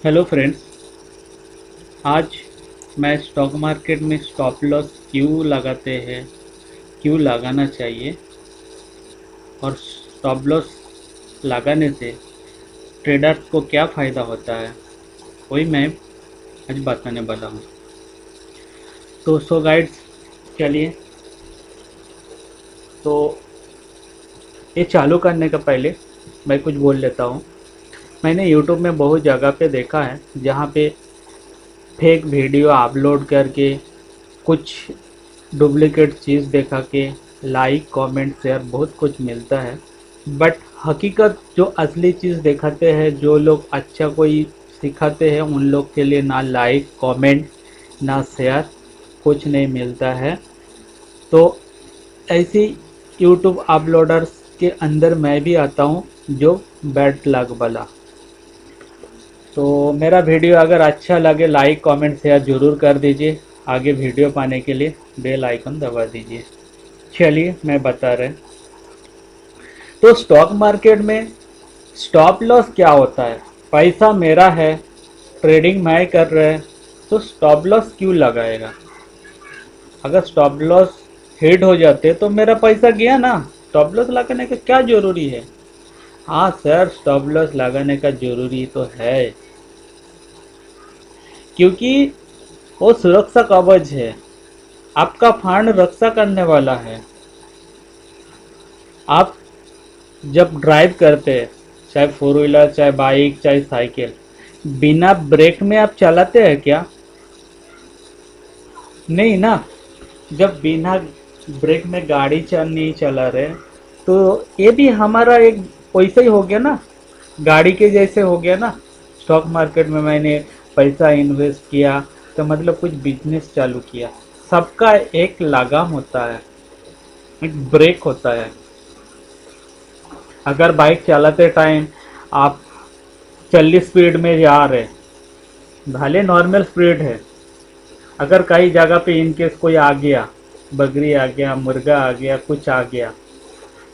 Hello friends. आज मैं stock market में स्टॉप लॉस क्यों लगाते हैं, क्यों लगाना चाहिए और स्टॉप लॉस लगाने से ट्रेडर्स को क्या फ़ायदा होता है, वही मैं आज बताने वाला हूँ। तो सो गाइड्स, चलिए। तो ये चालू करने का पहले मैं कुछ बोल लेता हूँ। मैंने यूट्यूब में बहुत जगह पे देखा है जहाँ पे फेक वीडियो अपलोड करके कुछ डुप्लीकेट चीज़ देखा के लाइक कमेंट शेयर बहुत कुछ मिलता है। बट हकीकत जो असली चीज़ दिखाते हैं, जो लोग अच्छा कोई सिखाते हैं, उन लोग के लिए ना लाइक कमेंट ना शेयर कुछ नहीं मिलता है। तो ऐसी यूट्यूब अपलोडर्स के अंदर मैं भी आता हूँ, जो बैड लक वाला। तो मेरा वीडियो अगर अच्छा लगे लाइक कमेंट शेयर ज़रूर कर दीजिए। आगे वीडियो पाने के लिए बेल आइकन दबा दीजिए। चलिए मैं बता रहे। तो स्टॉक मार्केट में स्टॉप लॉस क्या होता है? पैसा मेरा है, ट्रेडिंग मैं कर रहे हैं, तो स्टॉप लॉस क्यों लगाएगा? अगर स्टॉप लॉस हिट हो जाते तो मेरा पैसा गया ना। स्टॉप लॉस लगाने का क्या जरूरी है? हाँ सर, स्टॉप लॉस लगाने का जरूरी तो है, क्योंकि वो सुरक्षा कवच है। आपका फंड रक्षा करने वाला है। आप जब ड्राइव करते हैं, चाहे फोर व्हीलर चाहे बाइक चाहे साइकिल, बिना ब्रेक में आप चलाते हैं क्या? नहीं ना। जब बिना ब्रेक में गाड़ी चल नहीं चला रहे, तो ये भी हमारा एक वैसे ही हो गया ना, गाड़ी के जैसे हो गया ना। स्टॉक मार्केट में मैंने पैसा इन्वेस्ट किया, तो मतलब कुछ बिजनेस चालू किया। सबका एक लगाम होता है, एक ब्रेक होता है। अगर बाइक चलाते टाइम आप 40 स्पीड में जा रहे, भले नॉर्मल स्पीड है, अगर कई जगह पे इनकेस कोई आ गया, बकरी आ गया, मुर्गा आ गया, कुछ आ गया,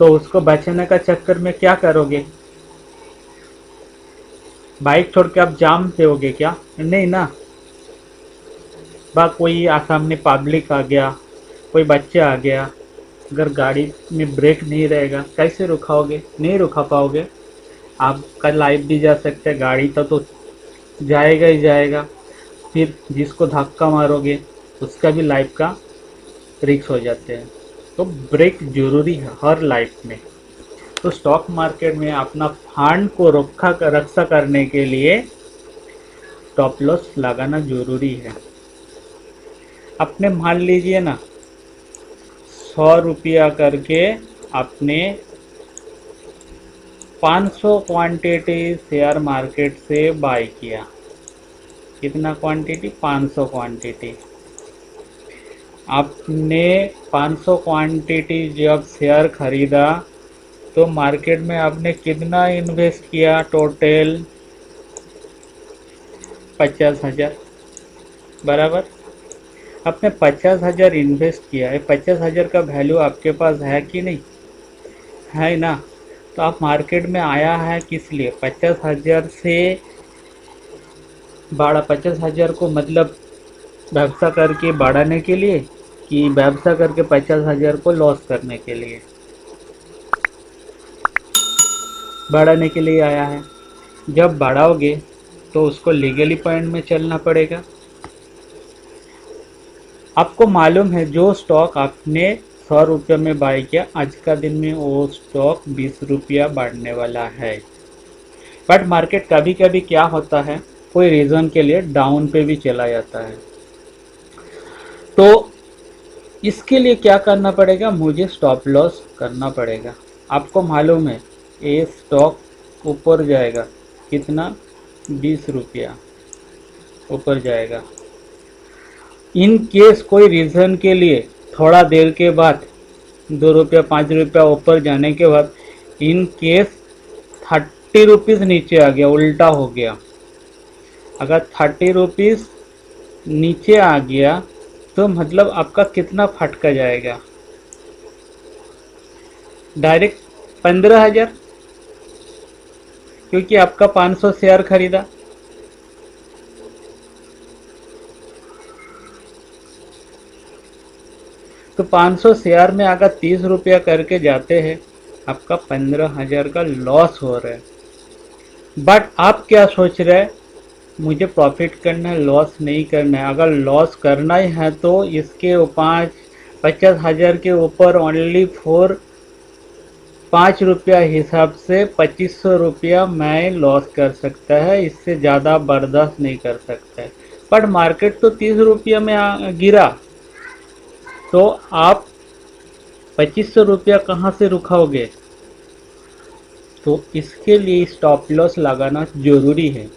तो उसको बचाने का चक्कर में क्या करोगे? बाइक छोड़ के आप जाम दोगे क्या? नहीं ना। बा कोई सामने पब्लिक आ गया, कोई बच्चा आ गया, अगर गाड़ी में ब्रेक नहीं रहेगा कैसे रुकाओगे? नहीं रुका पाओगे। आपका लाइफ भी जा सकता है, गाड़ी तो जाएगा ही जाएगा। फिर जिसको धक्का मारोगे उसका भी लाइफ का रिस्क हो जाते हैं। तो ब्रेक जरूरी है हर लाइफ में। तो स्टॉक मार्केट में अपना फंड को रक्षा करने के लिए स्टॉप लॉस लगाना जरूरी है। अपने मान लीजिए ना, 100 रुपया करके आपने 500 क्वांटिटी शेयर मार्केट से बाय किया। कितना क्वांटिटी? 500 क्वांटिटी। आपने 500 क्वांटिटी जब शेयर खरीदा, तो मार्केट में आपने कितना इन्वेस्ट किया? टोटल 50,000। बराबर। आपने 50,000 इन्वेस्ट किया है, 50,000 का वैल्यू आपके पास है कि नहीं? है ना। तो आप मार्केट में आया है किस लिए? 50,000 से बढ़ा, 50,000 को मतलब व्यवसाय करके बढ़ाने के लिए, कि व्यवसाय करके 50,000 को लॉस करने के लिए? बढ़ाने के लिए आया है। जब बढ़ाओगे तो उसको लीगली पॉइंट में चलना पड़ेगा। आपको मालूम है जो स्टॉक आपने 100 रुपये में बाय किया, आज का दिन में वो स्टॉक 20 रुपया बढ़ने वाला है। बट मार्केट कभी कभी क्या होता है, कोई रीज़न के लिए डाउन पे भी चला जाता है। तो इसके लिए क्या करना पड़ेगा? मुझे स्टॉप लॉस करना पड़ेगा। आपको मालूम है ये स्टॉक ऊपर जाएगा, कितना? 20 रुपया ऊपर जाएगा। इन केस कोई रीज़न के लिए थोड़ा देर के बाद 2 रुपया 5 रुपया ऊपर जाने के बाद इन केस 30 रुपीज़ नीचे आ गया, उल्टा हो गया। अगर 30 रुपीज़ नीचे आ गया तो मतलब आपका कितना फटका जाएगा? डायरेक्ट 15,000, क्योंकि आपका 500 शेयर खरीदा। तो 500 शेयर में अगर 30 रुपया करके जाते हैं, आपका 15,000 का लॉस हो रहा है। बट आप क्या सोच रहे हैं, मुझे प्रॉफिट करना है, लॉस नहीं करना है। अगर लॉस करना ही है तो इसके 50,000 के ऊपर ओनली फॉर 5 रुपया हिसाब से 2500 रुपया मैं लॉस कर सकता है, इससे ज़्यादा बर्दाश्त नहीं कर सकता है। पर मार्केट तो 30 रुपया में गिरा, तो आप 2500 रुपया कहाँ से रुकाओगे? तो इसके लिए स्टॉप लॉस लगाना जरूरी है।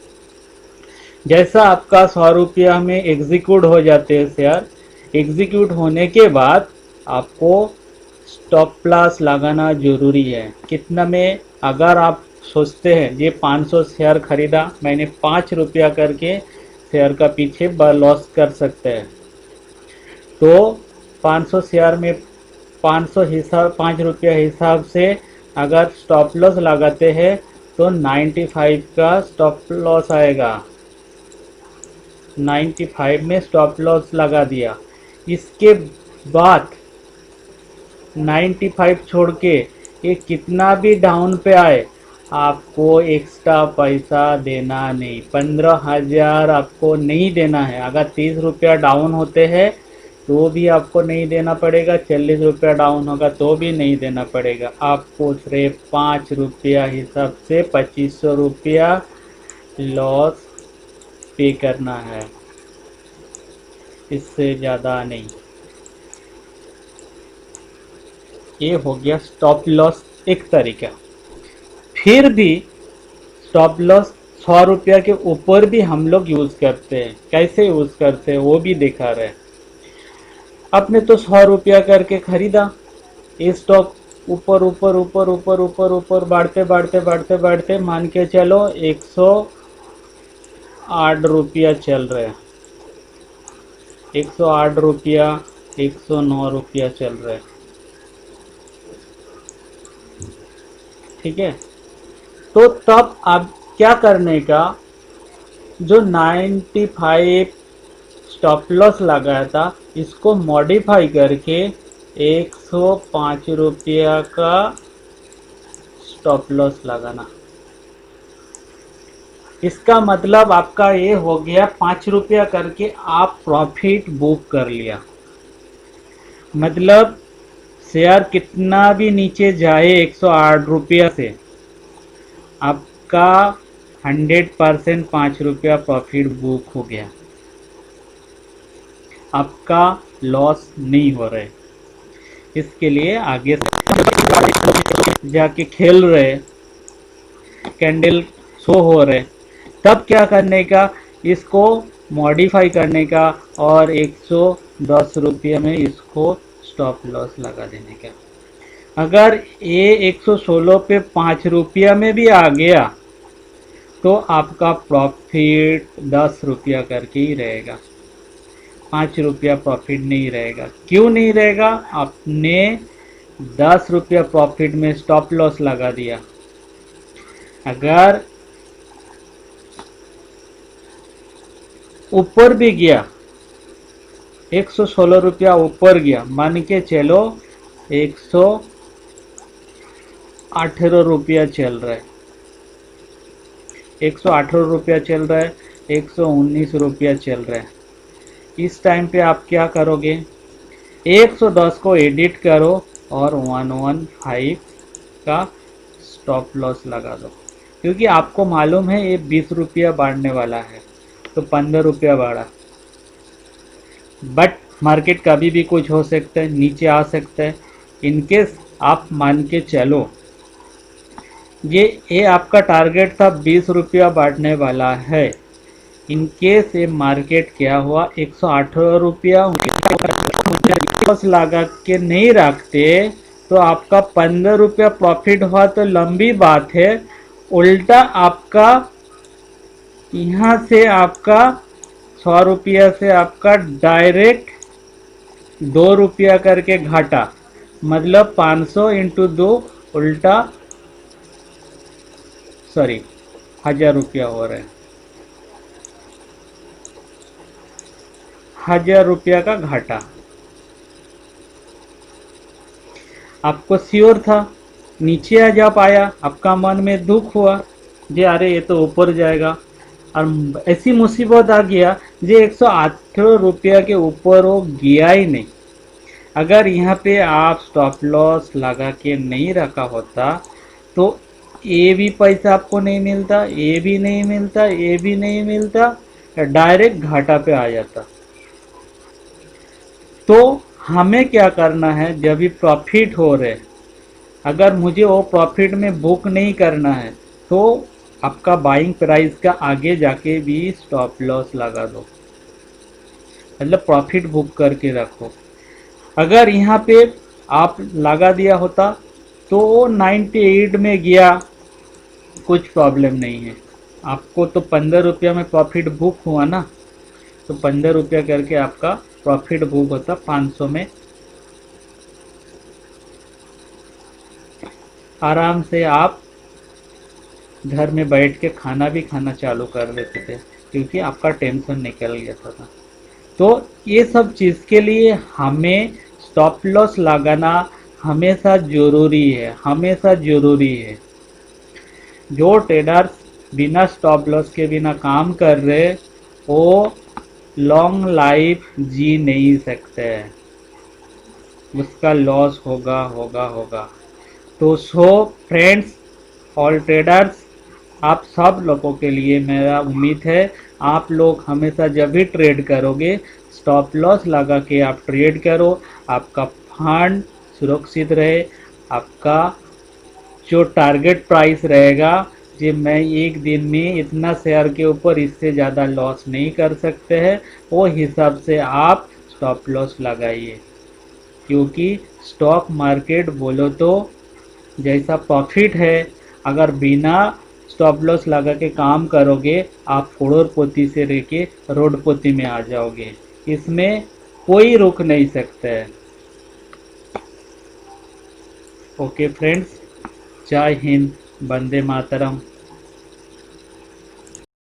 जैसा आपका 100 रुपया में एग्जीक्यूट हो जाते हैं शेयर, एग्जीक्यूट होने के बाद आपको स्टॉप लॉस लगाना जरूरी है। कितना में? अगर आप सोचते हैं ये 500 शेयर खरीदा मैंने, 5 रुपया करके शेयर का पीछे लॉस कर सकते हैं, तो 500 शेयर में 5 रुपया हिसाब से अगर स्टॉप लॉस लगाते हैं तो 95 का स्टॉप लॉस आएगा। 95 में स्टॉप लॉस लगा दिया। इसके बाद 95 छोड़ के ये कितना भी डाउन पे आए, आपको एक्स्ट्रा पैसा देना नहीं। 15,000 आपको नहीं देना है। अगर 30 रुपया डाउन होते हैं तो भी आपको नहीं देना पड़ेगा, 40 रुपया डाउन होगा तो भी नहीं देना पड़ेगा। आपको सिर्फ 5 रुपया हिसाब से 2500 रुपया लॉस पे करना है, इससे ज़्यादा नहीं। ये हो गया स्टॉप लॉस एक तरीका। फिर भी स्टॉप लॉस 100 रुपया के ऊपर भी हम लोग यूज़ करते हैं। कैसे यूज़ करते हैं वो भी दिखा रहे हैं। आपने तो 100 रुपया करके खरीदा, ये स्टॉक ऊपर ऊपर ऊपर ऊपर ऊपर ऊपर बढ़ते बढ़ते बढ़ते बढ़ते मान के चलो 108 रुपया चल रहे हैं, 108 रुपया 109 रुपया चल रहे हैं। ठीक है, तो तब आप क्या करने का, जो 95 स्टॉप लॉस लगाया था इसको मॉडिफाई करके 105 रुपया का स्टॉप लॉस लगाना। इसका मतलब आपका ये हो गया 5 रुपया करके आप प्रॉफिट बुक कर लिया। मतलब शेयर कितना भी नीचे जाए 108 रुपया से, आपका 100% 5 रुपया प्रॉफिट बुक हो गया, आपका लॉस नहीं हो रहा है। इसके लिए आगे जाके खेल रहे, कैंडल शो हो रहे, तब क्या करने का, इसको मॉडिफाई करने का और 110 रुपये में इसको स्टॉप लॉस लगा देने का। अगर ये 116 पे 5 रुपया में भी आ गया तो आपका प्रॉफिट 10 रुपया करके ही रहेगा, 5 रुपया प्रॉफिट नहीं रहेगा। क्यों नहीं रहेगा? आपने 10 रुपया प्रॉफिट में स्टॉप लॉस लगा दिया। अगर ऊपर भी गया, 116 रुपया ऊपर गया, मान के चलो 118 रुपया चल रहा है, 118 रुपया चल रहा है, 119 रुपया चल रहा है। इस टाइम पे आप क्या करोगे, 110 को एडिट करो और 115 का स्टॉप लॉस लगा दो, क्योंकि आपको मालूम है ये 20 रुपया बढ़ने वाला है, तो 15 रुपया बढ़ा। बट मार्केट कभी भी कुछ हो सकता है, नीचे आ सकता है। इनकेस आप मान के चलो ये आपका टारगेट था 20 रुपया बढ़ने वाला है, इनकेस ये मार्केट क्या हुआ 118 रुपया लगा के नहीं रखते तो आपका 15 रुपया प्रॉफिट हुआ तो लंबी बात है। उल्टा आपका यहाँ से आपका 100 रुपया से आपका डायरेक्ट 2 रुपया करके घाटा, मतलब 500 इंटू 2 उल्टा 1000 रुपया हो रहा है, 1000 रुपया का घाटा। आपको श्योर था, नीचे आ जा पाया, आपका मन में दुख हुआ जे अरे ये तो ऊपर जाएगा, और ऐसी मुसीबत आ गया जे 118 रुपया के ऊपर वो गया ही नहीं। अगर यहाँ पे आप स्टॉप लॉस लगा के नहीं रखा होता तो ये भी पैसा आपको नहीं मिलता, ये भी नहीं मिलता, ये भी नहीं मिलता, डायरेक्ट घाटा पे आ जाता। तो हमें क्या करना है, जब भी प्रॉफिट हो रहे, अगर मुझे वो प्रॉफिट में बुक नहीं करना है तो आपका बाइंग प्राइस का आगे जाके भी स्टॉप लॉस लगा दो, मतलब प्रॉफिट बुक करके रखो। अगर यहाँ पे आप लगा दिया होता तो 98 में गया, कुछ प्रॉब्लम नहीं है, आपको तो 15 रुपया में प्रॉफिट बुक हुआ ना, तो 15 रुपया करके आपका प्रॉफिट बुक होता 500 में, आराम से आप घर में बैठ के खाना भी खाना चालू कर देते थे, क्योंकि आपका टेंशन निकल गया था। तो ये सब चीज़ के लिए हमें स्टॉप लॉस लगाना हमेशा ज़रूरी है, हमेशा ज़रूरी है। जो ट्रेडर्स बिना स्टॉप लॉस के बिना काम कर रहे, वो लॉन्ग लाइफ जी नहीं सकते हैं, उसका लॉस होगा होगा होगा। तो फ्रेंड्स, ऑल ट्रेडर्स, आप सब लोगों के लिए मेरा उम्मीद है आप लोग हमेशा जब भी ट्रेड करोगे स्टॉप लॉस लगा के आप ट्रेड करो, आपका फंड सुरक्षित रहे, आपका जो टारगेट प्राइस रहेगा कि मैं एक दिन में इतना शेयर के ऊपर इससे ज़्यादा लॉस नहीं कर सकते हैं, वो हिसाब से आप स्टॉप लॉस लगाइए। क्योंकि स्टॉक मार्केट बोलो तो जैसा प्रॉफिट है, अगर बिना स्टॉप लॉस लगा के काम करोगे आप करोड़पति से रह के रोडपति में आ जाओगे, इसमें कोई रुक नहीं सकता है। ओके फ्रेंड्स, जय हिंद, वंदे मातरम।